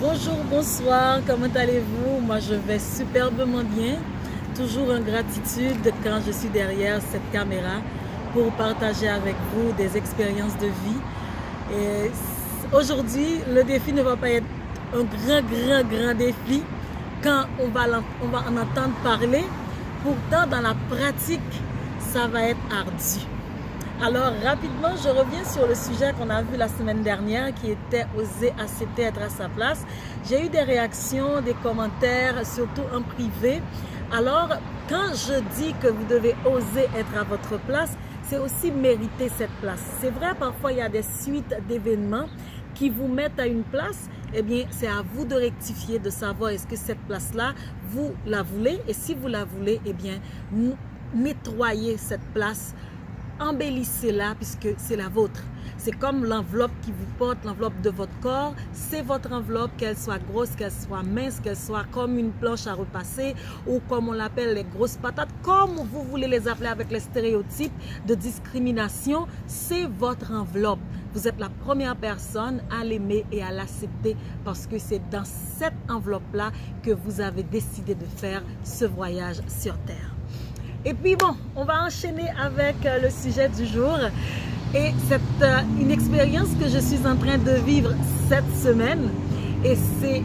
Bonjour, bonsoir, comment allez-vous? Moi je vais superbement bien, toujours en gratitude quand je suis derrière cette caméra pour partager avec vous des expériences de vie. Et aujourd'hui, le défi ne va pas être un grand défi quand on va en entendre parler. Pourtant, dans la pratique, ça va être ardu. Alors, rapidement, je reviens sur le sujet qu'on a vu la semaine dernière qui était oser accepter être à sa place. J'ai eu des réactions, des commentaires, surtout en privé. Alors, quand je dis que vous devez oser être à votre place, c'est aussi mériter cette place. C'est vrai, parfois, il y a des suites d'événements qui vous mettent à une place. Eh bien, c'est à vous de rectifier, de savoir est-ce que cette place-là, vous la voulez. Et si vous la voulez, eh bien, nettoyez cette place. Embellissez-la puisque c'est la vôtre. C'est comme l'enveloppe qui vous porte, l'enveloppe de votre corps. C'est votre enveloppe, qu'elle soit grosse, qu'elle soit mince, qu'elle soit comme une planche à repasser ou comme on l'appelle les grosses patates, comme vous voulez les appeler avec les stéréotypes de discrimination. C'est votre enveloppe. Vous êtes la première personne à l'aimer et à l'accepter parce que c'est dans cette enveloppe-là que vous avez décidé de faire ce voyage sur Terre. Et puis bon, on va enchaîner avec le sujet du jour. Et c'est une expérience que je suis en train de vivre cette semaine. Et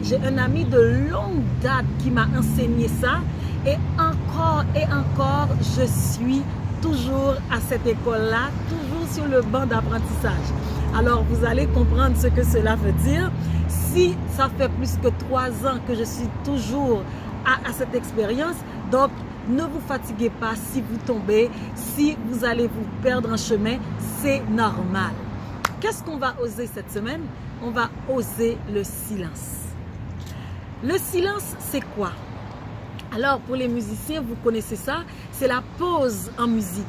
j'ai un ami de longue date qui m'a enseigné ça. Et encore, je suis toujours à cette école-là, toujours sur le banc d'apprentissage. Alors, vous allez comprendre ce que cela veut dire. Si ça fait plus que 3 ans que je suis toujours à cette expérience, donc ne vous fatiguez pas si vous tombez, si vous allez vous perdre en chemin, c'est normal. Qu'est-ce qu'on va oser cette semaine? On va oser le silence. Le silence, c'est quoi? Alors, pour les musiciens, vous connaissez ça, c'est la pause en musique.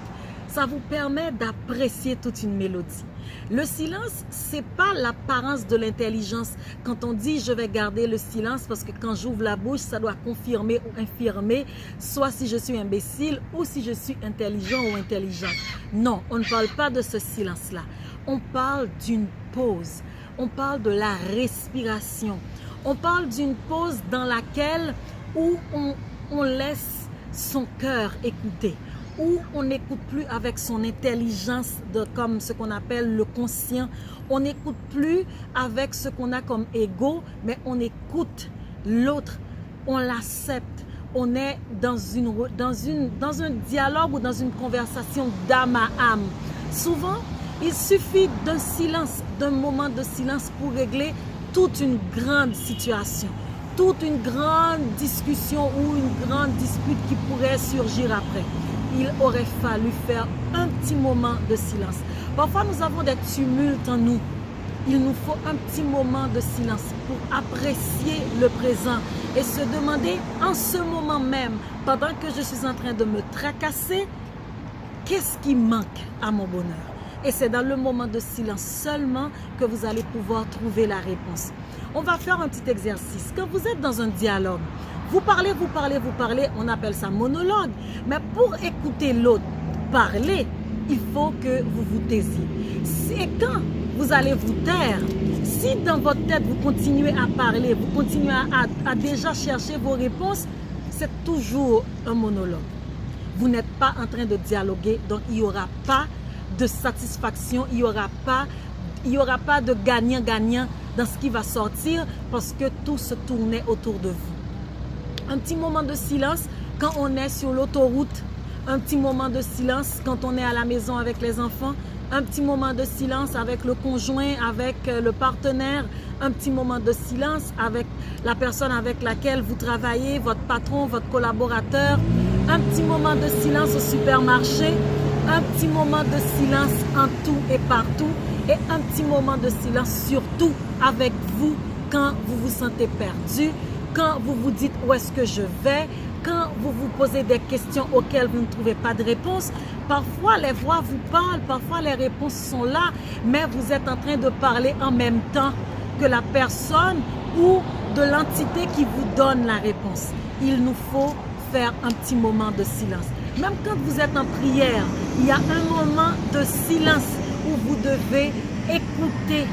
Ça vous permet d'apprécier toute une mélodie. Le silence, c'est pas l'apparence de l'intelligence. Quand on dit je vais garder le silence parce que quand j'ouvre la bouche, ça doit confirmer ou infirmer, soit si je suis imbécile ou si je suis intelligent ou intelligente. Non, on ne parle pas de ce silence-là. On parle d'une pause. On parle de la respiration. On parle d'une pause dans laquelle où on laisse son cœur écouter, où on n'écoute plus avec son intelligence comme ce qu'on appelle le conscient. On n'écoute plus avec ce qu'on a comme ego, mais on écoute l'autre, on l'accepte. On est dans un dialogue ou dans une conversation d'âme à âme. Souvent, il suffit d'un silence, d'un moment de silence pour régler toute une grande situation, toute une grande discussion ou une grande dispute qui pourrait surgir après. Il aurait fallu faire un petit moment de silence. Parfois, nous avons des tumultes en nous. Il nous faut un petit moment de silence pour apprécier le présent et se demander en ce moment même, pendant que je suis en train de me tracasser, qu'est-ce qui manque à mon bonheur? Et c'est dans le moment de silence seulement que vous allez pouvoir trouver la réponse. On va faire un petit exercice. Quand vous êtes dans un dialogue, vous parlez, on appelle ça monologue. Mais pour écouter l'autre parler, il faut que vous vous taisiez. Et quand vous allez vous taire, si dans votre tête vous continuez à parler, vous continuez à déjà chercher vos réponses, c'est toujours un monologue. Vous n'êtes pas en train de dialoguer, donc il n'y aura pas de satisfaction, il n'y aura pas de gagnant-gagnant dans ce qui va sortir parce que tout se tournait autour de vous. Un petit moment de silence quand on est sur l'autoroute, un petit moment de silence quand on est à la maison avec les enfants, un petit moment de silence avec le conjoint, avec le partenaire, un petit moment de silence avec la personne avec laquelle vous travaillez, votre patron, votre collaborateur, un petit moment de silence au supermarché, un petit moment de silence en tout et partout et un petit moment de silence surtout avec vous quand vous vous sentez perdu, quand vous vous dites où est-ce que je vais, quand vous vous posez des questions auxquelles vous ne trouvez pas de réponse. Parfois les voix vous parlent, parfois les réponses sont là, mais vous êtes en train de parler en même temps que la personne ou de l'entité qui vous donne la réponse. Il nous faut faire un petit moment de silence. Même quand vous êtes en prière, il y a un moment de silence où vous devez écouter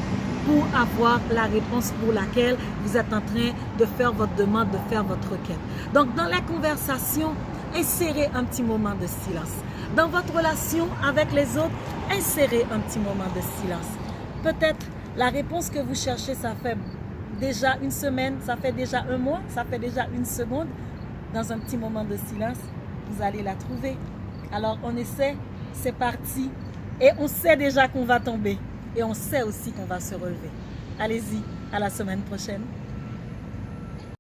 pour avoir la réponse pour laquelle vous êtes en train de faire votre demande, de faire votre requête. Donc, dans la conversation, insérez un petit moment de silence. Dans votre relation avec les autres, insérez un petit moment de silence. Peut-être la réponse que vous cherchez, ça fait déjà une semaine, ça fait déjà un mois, ça fait déjà une seconde. Dans un petit moment de silence, vous allez la trouver. Alors, on essaie, c'est parti. Et on sait déjà qu'on va tomber. Et on sait aussi qu'on va se relever. Allez-y, à la semaine prochaine.